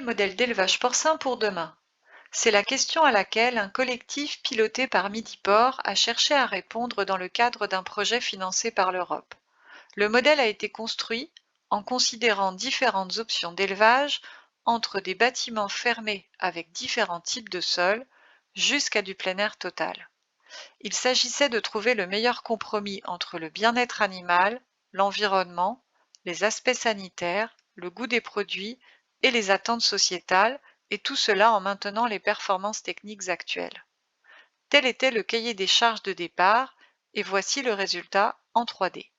quel modèle d'élevage porcin pour demain? C'est la question à laquelle un collectif piloté par Midiport a cherché à répondre dans le cadre d'un projet financé par l'Europe. Le modèle a été construit en considérant différentes options d'élevage entre des bâtiments fermés avec différents types de sols jusqu'à du plein air total. Il s'agissait de trouver le meilleur compromis entre le bien-être animal, l'environnement, les aspects sanitaires, le goût des produits et les attentes sociétales, et tout cela en maintenant les performances techniques actuelles. Tel était le cahier des charges de départ, et voici le résultat en 3D.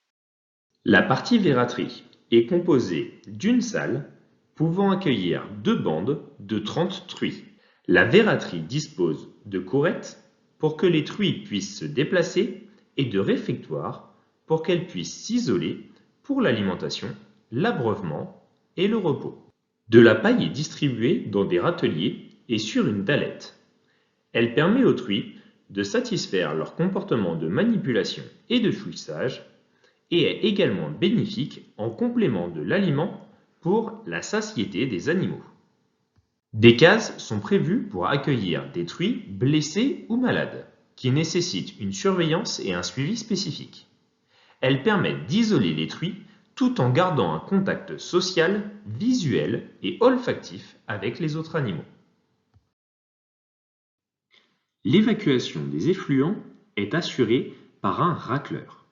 La partie verraterie est composée d'une salle pouvant accueillir deux bandes de 30 truies. La verraterie dispose de courettes pour que les truies puissent se déplacer et de réfectoires pour qu'elles puissent s'isoler pour l'alimentation, l'abreuvement et le repos. De la paille est distribuée dans des râteliers et sur une dallette. Elle permet aux truies de satisfaire leur comportement de manipulation et de chouissage et est également bénéfique en complément de l'aliment pour la satiété des animaux. Des cases sont prévues pour accueillir des truies blessées ou malades, qui nécessitent une surveillance et un suivi spécifique. Elles permettent d'isoler les truies tout en gardant un contact social, visuel et olfactif avec les autres animaux. L'évacuation des effluents est assurée par un racleur.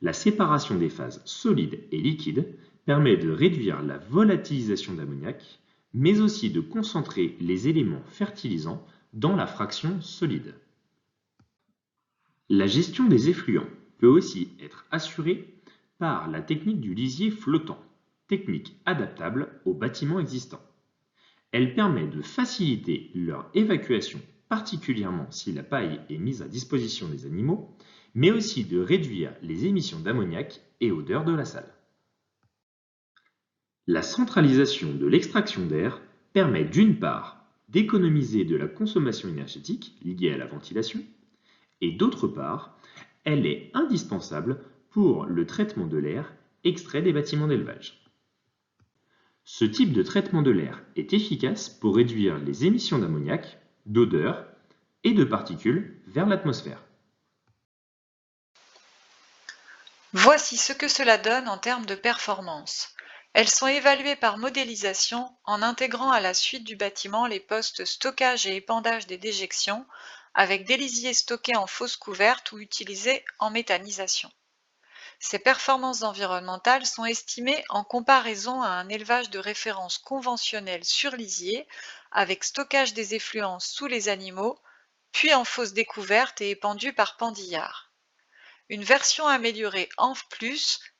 La séparation des phases solides et liquides permet de réduire la volatilisation d'ammoniac, mais aussi de concentrer les éléments fertilisants dans la fraction solide. La gestion des effluents peut aussi être assurée par la technique du lisier flottant, technique adaptable aux bâtiments existants. Elle permet de faciliter leur évacuation, particulièrement si la paille est mise à disposition des animaux, mais aussi de réduire les émissions d'ammoniac et odeur de la salle. La centralisation de l'extraction d'air permet d'une part d'économiser de la consommation énergétique liée à la ventilation, et d'autre part, elle est indispensable pour le traitement de l'air extrait des bâtiments d'élevage. Ce type de traitement de l'air est efficace pour réduire les émissions d'ammoniac, d'odeur et de particules vers l'atmosphère. Voici ce que cela donne en termes de performance. Elles sont évaluées par modélisation en intégrant à la suite du bâtiment les postes stockage et épandage des déjections avec des lisiers stockés en fosse couverte ou utilisés en méthanisation. Ces performances environnementales sont estimées en comparaison à un élevage de référence conventionnel sur lisier avec stockage des effluents sous les animaux, puis en fosse découverte et épandue par pendillard. Une version améliorée ENF+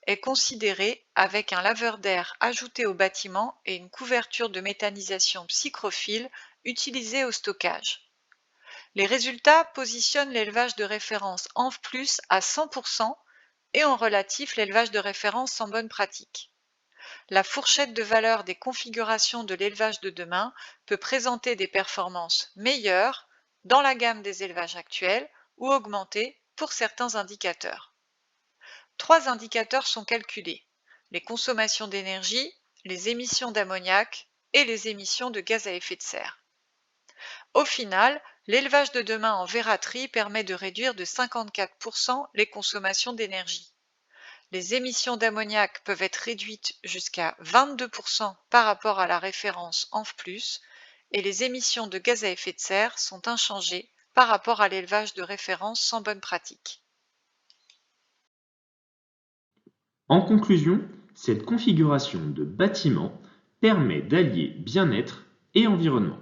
est considérée avec un laveur d'air ajouté au bâtiment et une couverture de méthanisation psychrophile utilisée au stockage. Les résultats positionnent l'élevage de référence ENF+ à 100% et en relatif l'élevage de référence en bonne pratique. La fourchette de valeur des configurations de l'élevage de demain peut présenter des performances meilleures dans la gamme des élevages actuels ou augmenter pour certains indicateurs. 3 indicateurs sont calculés: les consommations d'énergie, les émissions d'ammoniac et les émissions de gaz à effet de serre. Au final, l'élevage de demain en verraterie permet de réduire de 54% les consommations d'énergie. Les émissions d'ammoniac peuvent être réduites jusqu'à 22% par rapport à la référence ENF+, et les émissions de gaz à effet de serre sont inchangées par rapport à l'élevage de référence sans bonne pratique. En conclusion, cette configuration de bâtiment permet d'allier bien-être et environnement.